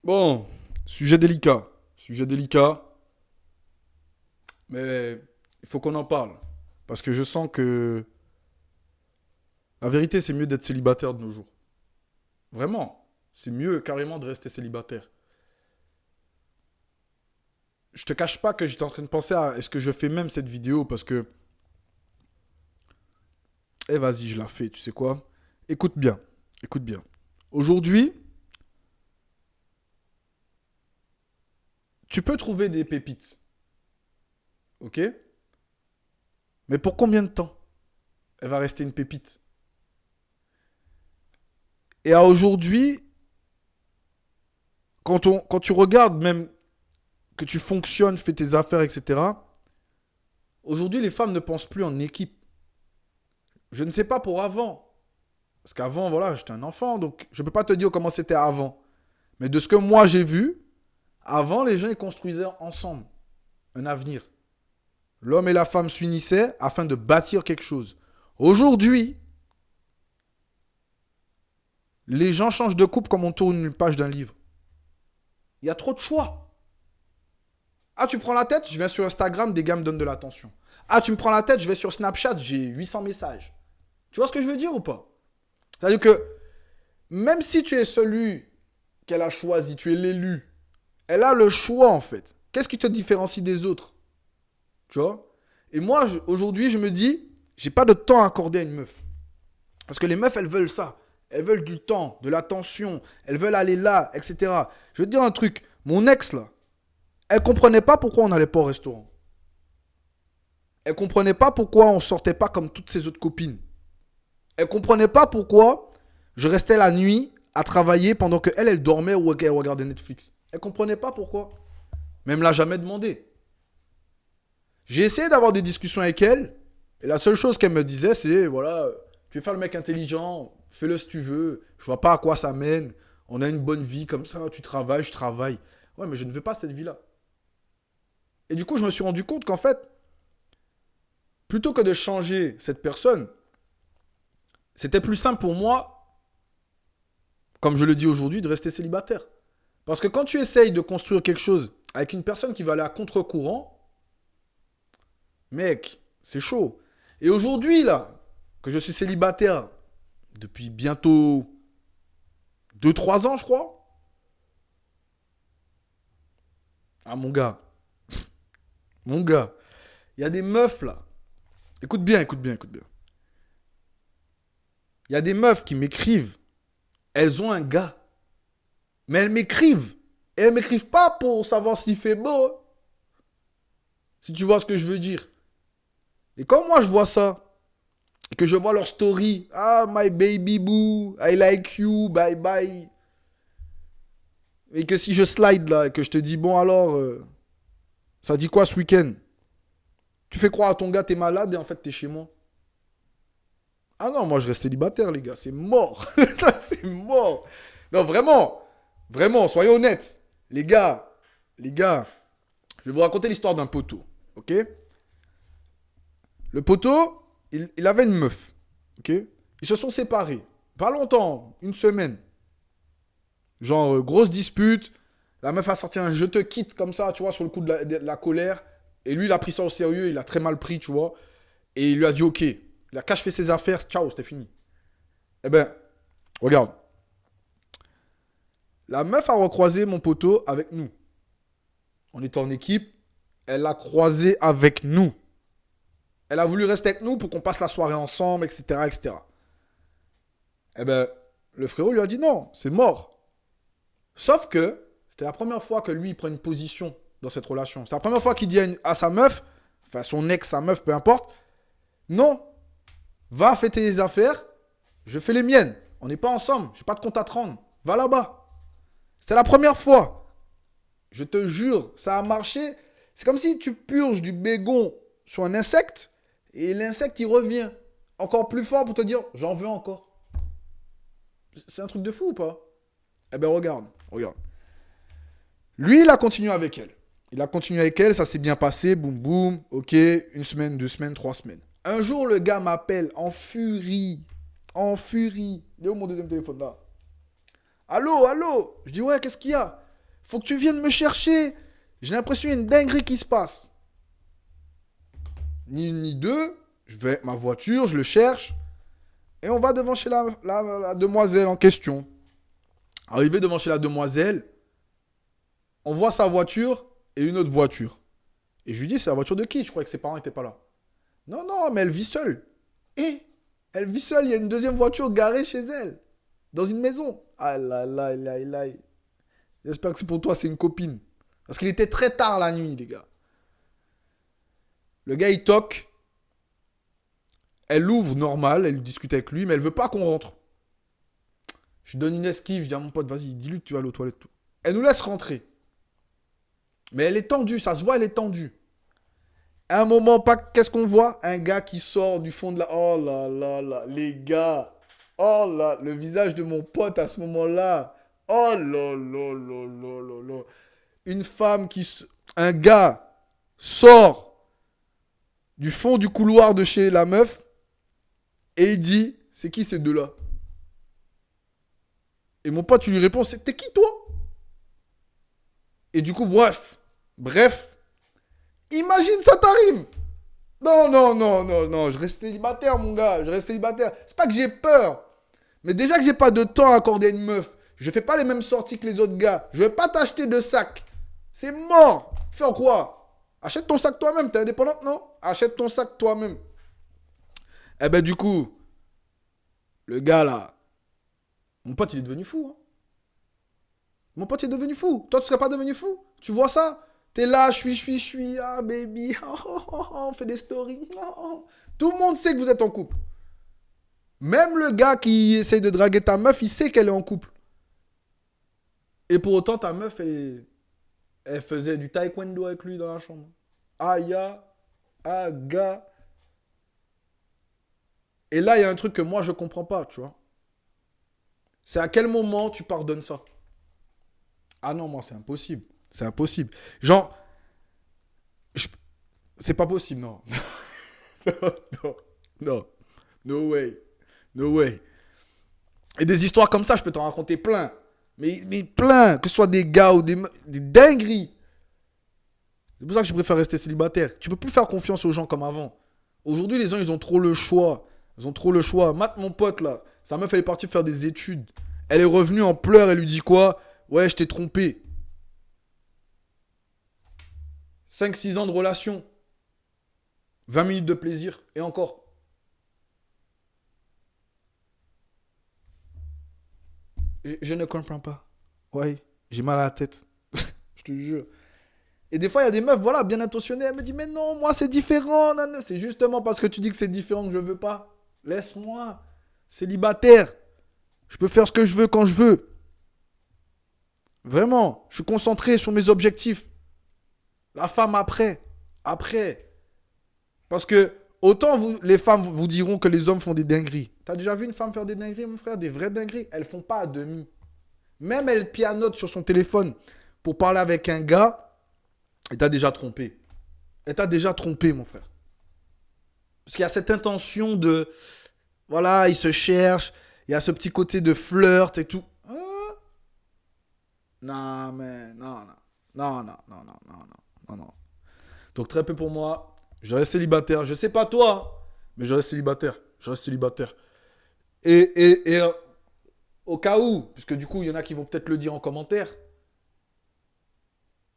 Bon, sujet délicat. Sujet délicat, mais il faut qu'on en parle. Parce que je sens que la vérité, c'est mieux d'être célibataire de nos jours. Vraiment. C'est mieux carrément de rester célibataire. Je te cache pas que j'étais en train de penser à est-ce que je fais même cette vidéo parce que. Eh vas-y, je la fais, tu sais quoi? Écoute bien. Écoute bien. Aujourd'hui, tu peux trouver des pépites. Ok? Mais pour combien de temps elle va rester une pépite? Et à aujourd'hui, quand tu regardes même que tu fonctionnes, fais tes affaires, etc., aujourd'hui, les femmes ne pensent plus en équipe. Je ne sais pas pour avant. Parce qu'avant, voilà, j'étais un enfant, donc je ne peux pas te dire comment c'était avant. Mais de ce que moi j'ai vu, avant, les gens ils construisaient ensemble un avenir. L'homme et la femme s'unissaient afin de bâtir quelque chose. Aujourd'hui, les gens changent de couple comme on tourne une page d'un livre. Il y a trop de choix. Ah, tu prends la tête, je viens sur Instagram, des gars me donnent de l'attention. Ah, tu me prends la tête, je vais sur Snapchat, j'ai 800 messages. Tu vois ce que je veux dire ou pas? C'est-à-dire que même si tu es celui qu'elle a choisi, tu es l'élu, elle a le choix en fait. Qu'est-ce qui te différencie des autres? Tu vois? Et moi, aujourd'hui, je me dis, j'ai pas de temps à accorder à une meuf. Parce que les meufs, elles veulent ça. Elles veulent du temps, de l'attention. Elles veulent aller là, etc. Je veux te dire un truc. Mon ex, là, elle comprenait pas pourquoi on n'allait pas au restaurant. Elle comprenait pas pourquoi on sortait pas comme toutes ses autres copines. Elle comprenait pas pourquoi je restais la nuit à travailler pendant que elle dormait ou qu'elle regardait Netflix. Elle comprenait pas pourquoi. Mais elle me l'a jamais demandé. J'ai essayé d'avoir des discussions avec elle. Et la seule chose qu'elle me disait, c'est voilà, tu veux faire le mec intelligent, fais-le si tu veux. Je vois pas à quoi ça mène. On a une bonne vie comme ça, tu travailles, je travaille. Ouais, mais je ne veux pas cette vie-là. Et du coup, je me suis rendu compte qu'en fait, plutôt que de changer cette personne, c'était plus simple pour moi, comme je le dis aujourd'hui, de rester célibataire. Parce que quand tu essayes de construire quelque chose avec une personne qui va aller à contre-courant, mec, c'est chaud. Et aujourd'hui, là, que je suis célibataire depuis bientôt 2 3 ans, je crois. Ah, mon gars, il y a des meufs, là. Écoute bien, écoute bien, écoute bien. Il y a des meufs qui m'écrivent. Elles ont un gars. Mais elles m'écrivent. Et elles m'écrivent pas pour savoir s'il fait beau. Si tu vois ce que je veux dire. Et quand moi je vois ça, et que je vois leur story, ah, my baby boo, I like you, bye bye. Et que si je slide là, et que je te dis, bon alors, ça dit quoi ce week-end? Tu fais croire à ton gars, t'es malade et en fait t'es chez moi. Ah non, moi je reste célibataire, les gars, c'est mort. Ça, c'est mort. Non, vraiment, vraiment, soyons honnêtes. Les gars, je vais vous raconter l'histoire d'un poteau, ok? Le poteau, il avait une meuf, ok? Ils se sont séparés. Pas longtemps, une semaine. Genre, grosse dispute. La meuf a sorti un je te quitte comme ça, tu vois, sur le coup de la colère. Et lui, il a pris ça au sérieux, il a très mal pris, tu vois. Et il lui a dit ok. Il a caché ses affaires, ciao, c'était fini. Eh ben, regarde. La meuf a recroisé mon poteau avec nous. On était en équipe. Elle l'a croisé avec nous. Elle a voulu rester avec nous pour qu'on passe la soirée ensemble, etc., etc. Eh ben, le frérot lui a dit non, c'est mort. Sauf que c'était la première fois que lui il prend une position dans cette relation. C'est la première fois qu'il dit à sa meuf, enfin son ex, sa meuf, peu importe, non, va fêter les affaires, je fais les miennes. On n'est pas ensemble, j'ai pas de compte à te rendre. Va là-bas. C'était la première fois. Je te jure, ça a marché. C'est comme si tu purges du bégon sur un insecte et l'insecte il revient encore plus fort pour te dire j'en veux encore. C'est un truc de fou ou pas? Eh ben regarde, regarde. Lui, il a continué avec elle. Il a continué avec elle, ça s'est bien passé, boum boum, ok, une semaine, 2 semaines, 3 semaines. Un jour, le gars m'appelle en furie. En furie. Il est où mon deuxième téléphone là? Allô, allô? Je dis ouais, qu'est-ce qu'il y a? Faut que tu viennes me chercher. J'ai l'impression qu'il y a une dinguerie qui se passe. Ni une ni deux. Je vais avec ma voiture, je le cherche. Et on va devant chez la demoiselle en question. Arrivé devant chez la demoiselle, on voit sa voiture et une autre voiture. Et je lui dis, c'est la voiture de qui? Je croyais que ses parents n'étaient pas là. Non, non, mais elle vit seule. Et elle vit seule, il y a une deuxième voiture garée chez elle. Dans une maison. Ah là là là là. J'espère que c'est pour toi, c'est une copine. Parce qu'il était très tard la nuit, les gars. Le gars, il toque. Elle l'ouvre normal, elle discute avec lui, mais elle veut pas qu'on rentre. Je lui donne une esquive, je dis à mon pote, vas-y, dis-lui que tu vas aller aux toilettes. Tout. Elle nous laisse rentrer. Mais elle est tendue, ça se voit, elle est tendue. À un moment, qu'est-ce qu'on voit? Un gars qui sort du fond de la... Oh là là là, les gars. Oh là, le visage de mon pote à ce moment-là. Oh là là là là là là. Une femme qui... Un gars sort du fond du couloir de chez la meuf et il dit, c'est qui ces deux-là? Et mon pote, tu lui réponds, t'es qui toi? Et du coup, bref, imagine ça t'arrive. Non, non, non, non, non, je reste célibataire, mon gars, je reste célibataire. C'est pas que j'ai peur, mais déjà que j'ai pas de temps à accorder à une meuf, je fais pas les mêmes sorties que les autres gars, je vais pas t'acheter de sac. C'est mort. Fais quoi? Achète ton sac toi-même, t'es indépendante, non? Achète ton sac toi-même. Eh ben du coup, le gars là, mon pote il est devenu fou. Hein. Mon pote est devenu fou. Toi tu serais pas devenu fou? Tu vois ça? T'es là, je suis, ah baby, on fait des stories. Tout le monde sait que vous êtes en couple. Même le gars qui essaye de draguer ta meuf, il sait qu'elle est en couple. Et pour autant, ta meuf, elle faisait du taekwondo avec lui dans la chambre. Aya, aga. Et là, il y a un truc que moi, je comprends pas, tu vois. C'est à quel moment tu pardonnes ça? Ah non, moi, c'est impossible. C'est impossible. Genre, c'est pas possible, non. non, non. No way. No way. Et des histoires comme ça, je peux t'en raconter plein. Mais plein. Que ce soit des gars ou des dingueries. C'est pour ça que je préfère rester célibataire. Tu peux plus faire confiance aux gens comme avant. Aujourd'hui, les gens, ils ont trop le choix. Ils ont trop le choix. Matt, mon pote, là, sa meuf, elle est partie faire des études. Elle est revenue en pleurs, elle lui dit quoi? Ouais, je t'ai trompé. 5-6 ans de relation. 20 minutes de plaisir. Et encore. Je ne comprends pas. Ouais, j'ai mal à la tête. Je te jure. Et des fois, il y a des meufs, voilà, bien intentionnées. Elle me dit, mais non, moi, c'est différent. Nan. C'est justement parce que tu dis que c'est différent que je veux pas. Laisse-moi. Célibataire. Je peux faire ce que je veux quand je veux. Vraiment. Je suis concentré sur mes objectifs. La femme après. Après. Parce que autant les femmes vous diront que les hommes font des dingueries. T'as déjà vu une femme faire des dingueries, mon frère? Des vraies dingueries. Elles font pas à demi. Même elle pianote sur son téléphone pour parler avec un gars. Elle t'a déjà trompé. Elle t'a déjà trompé, mon frère. Parce qu'il y a cette intention de... Voilà, il se cherche. Il y a ce petit côté de flirt et tout. Non, mais... Non, non. Non, non, non, non, non, non, non. Donc, très peu pour moi. Je reste célibataire. Je sais pas toi, mais je reste célibataire. Je reste célibataire. Et au cas où, puisque du coup, il y en a qui vont peut-être le dire en commentaire,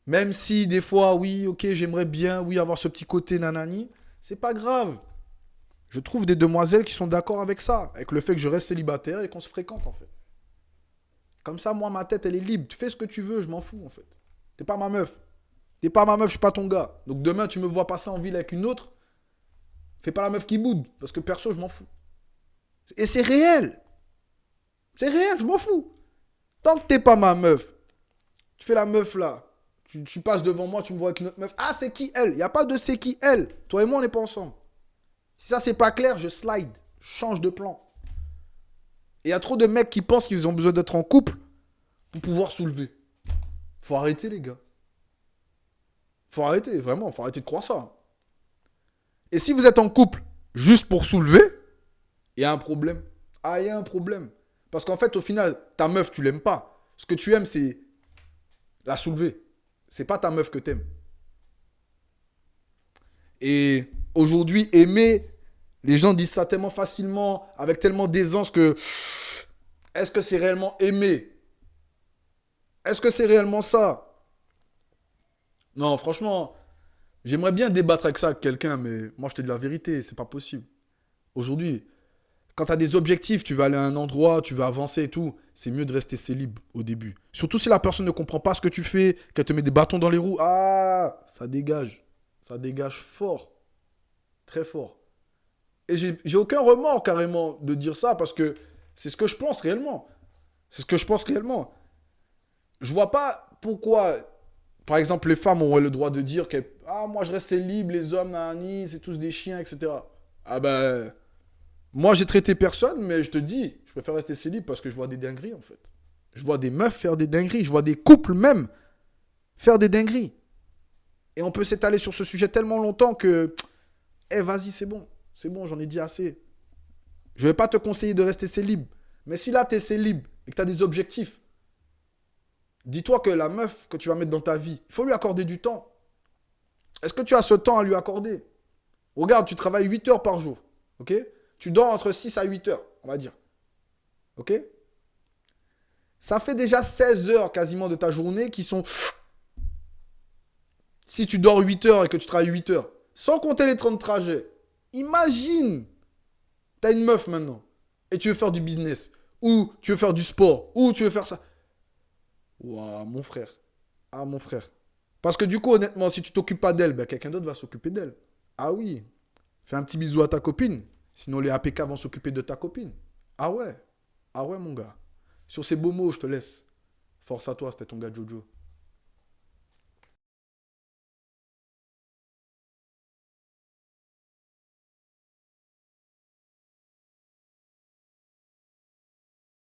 même si des fois, oui, ok, j'aimerais bien, oui, avoir ce petit côté nanani, c'est pas grave. Je trouve des demoiselles qui sont d'accord avec ça, avec le fait que je reste célibataire et qu'on se fréquente, en fait. Comme ça, moi, ma tête, elle est libre. Tu fais ce que tu veux, je m'en fous, en fait. T'es pas ma meuf. T'es pas ma meuf, je suis pas ton gars. Donc demain, tu me vois passer en ville avec une autre, fais pas la meuf qui boude, parce que perso, je m'en fous. Et c'est réel. C'est réel, je m'en fous. Tant que t'es pas ma meuf, tu fais la meuf là, tu passes devant moi, tu me vois avec une autre meuf. Ah, c'est qui elle? Il n'y a pas de c'est qui elle. Toi et moi, on n'est pas ensemble. Si ça, c'est pas clair, je slide. Je change de plan. Et il y a trop de mecs qui pensent qu'ils ont besoin d'être en couple pour pouvoir soulever. Faut arrêter, les gars. Faut arrêter, vraiment. Faut arrêter de croire ça. Et si vous êtes en couple juste pour soulever, il y a un problème. Ah, il y a un problème. Parce qu'en fait, au final, ta meuf, tu l'aimes pas. Ce que tu aimes, c'est La soulever. C'est pas ta meuf que t'aimes. Et aujourd'hui, aimer, les gens disent ça tellement facilement, avec tellement d'aisance que est-ce que c'est réellement aimer? Est-ce que c'est réellement ça? Non, franchement, j'aimerais bien débattre avec ça avec quelqu'un, mais moi je te dis la vérité, c'est pas possible. Aujourd'hui, quand tu as des objectifs, tu vas aller à un endroit, tu vas avancer et tout, c'est mieux de rester célib au début. Surtout si la personne ne comprend pas ce que tu fais, qu'elle te met des bâtons dans les roues. Ah, ça dégage. Ça dégage fort. Très fort. Et j'ai aucun remords carrément de dire ça parce que c'est ce que je pense réellement. C'est ce que je pense réellement. Je vois pas pourquoi, par exemple, les femmes ont le droit de dire que ah, moi je reste libre, les hommes, nani, c'est tous des chiens, etc. Ah ben, moi j'ai traité personne, mais je te dis, je préfère rester célib parce que je vois des dingueries en fait. Je vois des meufs faire des dingueries, je vois des couples même faire des dingueries. Et on peut s'étaler sur ce sujet tellement longtemps que, eh vas-y, c'est bon, j'en ai dit assez. Je vais pas te conseiller de rester célib. Mais si là, tu es célib et que tu as des objectifs, dis-toi que la meuf que tu vas mettre dans ta vie, il faut lui accorder du temps. Est-ce que tu as ce temps à lui accorder? Regarde, tu travailles 8 heures par jour. Ok? Tu dors entre 6 à 8 heures, on va dire. Ok? Ça fait déjà 16 heures quasiment de ta journée qui sont... Si tu dors 8 heures et que tu travailles 8 heures, sans compter les 30 trajets, imagine, tu as une meuf maintenant et tu veux faire du business, ou tu veux faire du sport, ou tu veux faire ça. Waouh, mon frère. Ah, mon frère. Parce que du coup, honnêtement, si tu t'occupes pas d'elle, ben, quelqu'un d'autre va s'occuper d'elle. Ah oui. Fais un petit bisou à ta copine. Sinon, les APK vont s'occuper de ta copine. Ah ouais. Ah ouais, mon gars. Sur ces beaux mots, je te laisse. Force à toi, c'était ton gars Jojo.